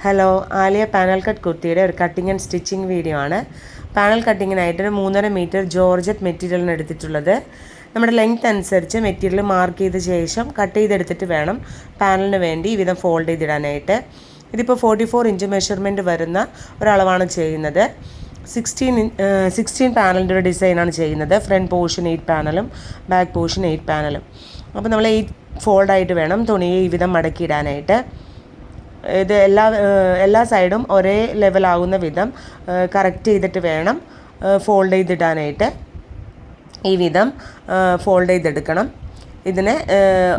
Hello, Alia panel cut കുർത്തിയുടെ ഒരു cutting and stitching video ആണ്. Panel കട്ടിങ്ങിനായിട്ട് 3.5 metre georgette മെറ്റീരിയലിന് എടുത്തിട്ടുള്ളത്. നമ്മുടെ ലെങ്ത് അനുസരിച്ച് മെറ്റീരിയൽ മാർക്ക് ചെയ്ത ശേഷം കട്ട് ചെയ്തെടുത്തിട്ട് വേണം പാനലിന് വേണ്ടി ഈ വിധം ഫോൾഡ് ചെയ്തിടാനായിട്ട്. ഇതിപ്പോൾ 44 ഇഞ്ച് മെഷർമെൻറ്റ് വരുന്ന ഒരളവാണ് ചെയ്യുന്നത്. 16 പാനലിൻ്റെ ഒരു ഡിസൈനാണ് ചെയ്യുന്നത്. ഫ്രണ്ട് പോർഷൻ 8 പാനലും ബാക്ക് പോർഷൻ 8 പാനലും. അപ്പോൾ നമ്മൾ 8 ഫോൾഡായിട്ട് വേണം തുണിയെ ഈ വിധം മടക്കിയിടാനായിട്ട്. ഇത് എല്ലാ സൈഡും ഒരേ ലെവലാകുന്ന വിധം കറക്റ്റ് ചെയ്തിട്ട് വേണം ഫോൾഡ് ചെയ്തിടാനായിട്ട്. ഈ വിധം ഫോൾഡ് ചെയ്തെടുക്കണം. ഇതിനെ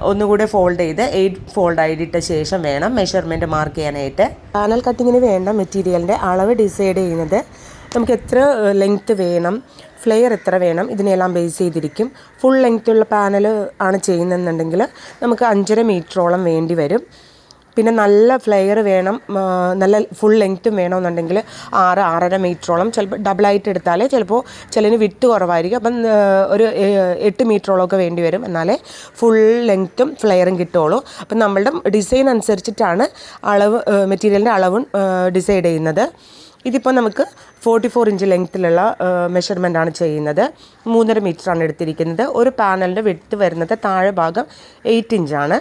ഒന്നുകൂടെ ഫോൾഡ് ചെയ്ത് 8 ഫോൾഡായിട്ട ശേഷം വേണം മെഷർമെൻറ്റ് മാർക്ക് ചെയ്യാനായിട്ട്. പാനൽ കട്ടിങ്ങിന് വേണ്ട മെറ്റീരിയലിൻ്റെ അളവ് ഡിസൈഡ് ചെയ്യുന്നത് നമുക്ക് എത്ര ലെങ്ത്ത് വേണം, ഫ്ലെയർ എത്ര വേണം, ഇതിനെല്ലാം ബേസ് ചെയ്തിരിക്കും. ഫുൾ ലെങ്ത്തുള്ള പാനൽ ആണ് ചെയ്യുന്നതെന്നുണ്ടെങ്കിൽ നമുക്ക് 5.5 മീറ്ററോളം വേണ്ടി വരും. പിന്നെ നല്ല ഫ്ലെയർ വേണം, നല്ല ഫുൾ ലെങ്ത്തും വേണമെന്നുണ്ടെങ്കിൽ 6-6.5 മീറ്ററോളം, ചിലപ്പോൾ ഡബിളായിട്ട് എടുത്താൽ ചിലപ്പോൾ ചിലതിന് വിട്ട് കുറവായിരിക്കും. അപ്പം ഒരു 8 മീറ്ററോളമൊക്കെ വേണ്ടി വരും. എന്നാലേ ഫുൾ ലെങ്ത്തും ഫ്ലെയറും കിട്ടുള്ളൂ. അപ്പം നമ്മളുടെ ഡിസൈൻ അനുസരിച്ചിട്ടാണ് മെറ്റീരിയലിൻ്റെ അളവും ഡിസൈഡ് ചെയ്യുന്നത്. ഇതിപ്പോൾ നമുക്ക് 44 ഇഞ്ച് ലെങ്ത്തിലുള്ള മെഷർമെൻറ്റാണ് ചെയ്യുന്നത്. 3.5 മീറ്ററാണ് എടുത്തിരിക്കുന്നത്. ഒരു പാനലിൻ്റെ വിഡ്ത്ത് വരുന്നത് താഴെ ഭാഗം 8 ഇഞ്ചാണ്.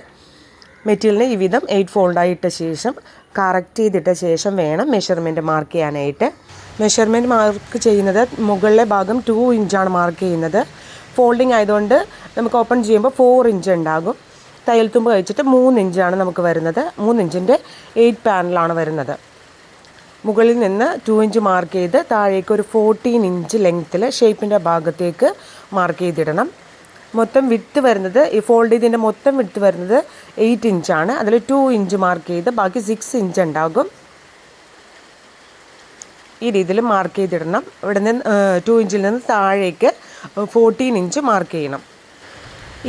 മെറ്റീരിയലിന് ഈ വിധം 8 ഫോൾഡായിട്ട ശേഷം കറക്റ്റ് ചെയ്തിട്ട ശേഷം വേണം മെഷർമെൻറ്റ് മാർക്ക് ചെയ്യാനായിട്ട്. മെഷർമെൻറ്റ് മാർക്ക് ചെയ്യുന്നത് മുകളിലെ ഭാഗം 2 ഇഞ്ചാണ് മാർക്ക് ചെയ്യുന്നത്. ഫോൾഡിങ് ആയതുകൊണ്ട് നമുക്ക് ഓപ്പൺ ചെയ്യുമ്പോൾ 4 ഇഞ്ച് ഉണ്ടാകും. തയ്യൽ തുമ്പ് കഴിച്ചിട്ട് 3 ഇഞ്ചാണ് നമുക്ക് വരുന്നത്. 3 ഇഞ്ചിൻ്റെ 8 പാനലാണ് വരുന്നത്. മുകളിൽ നിന്ന് 2 ഇഞ്ച് മാർക്ക് ചെയ്ത് താഴേക്ക് ഒരു 14 ഇഞ്ച് ലെങ്ത്തിൽ ഷേപ്പിൻ്റെ ഭാഗത്തേക്ക് മാർക്ക് ചെയ്തിടണം. മൊത്തം വിഡ്ത്ത് വരുന്നത്, ഈ ഫോൾഡ് ചെയ്തതിൻ്റെ മൊത്തം വിഡ്ത്ത് വരുന്നത് 8 ഇഞ്ചാണ്. അതിൽ 2 ഇഞ്ച് മാർക്ക് ചെയ്ത് ബാക്കി 6 ഇഞ്ച് ഉണ്ടാകും. ഈ രീതിയിൽ മാർക്ക് ചെയ്തിടണം. ഇവിടെ നിന്ന് 2 ഇഞ്ചിൽ നിന്ന് താഴേക്ക് 14 ഇഞ്ച് മാർക്ക് ചെയ്യണം.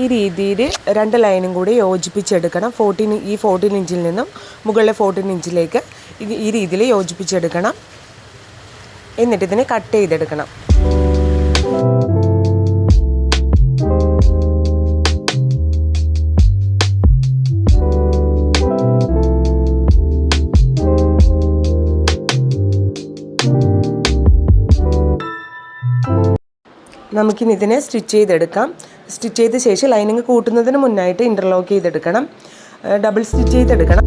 ഈ രീതിയിൽ 2 ലൈനും കൂടി യോജിപ്പിച്ചെടുക്കണം. 14 ഇഞ്ചിൽ നിന്നും മുകളിലെ 14 ഇഞ്ചിലേക്ക് ഈ രീതിയിൽ യോജിപ്പിച്ചെടുക്കണം. എന്നിട്ട് ഇതിനെ കട്ട് ചെയ്തെടുക്കണം. നമുക്കിനി ഇതിനെ സ്റ്റിച്ച് ചെയ്തെടുക്കാം. സ്റ്റിച്ച് ചെയ്ത ശേഷം ലൈനിങ് കൂട്ടുന്നതിന് മുന്നായിട്ട് ഇൻ്റർലോക്ക് ചെയ്തെടുക്കണം. ഡബിൾ സ്റ്റിച്ച് ചെയ്തെടുക്കണം.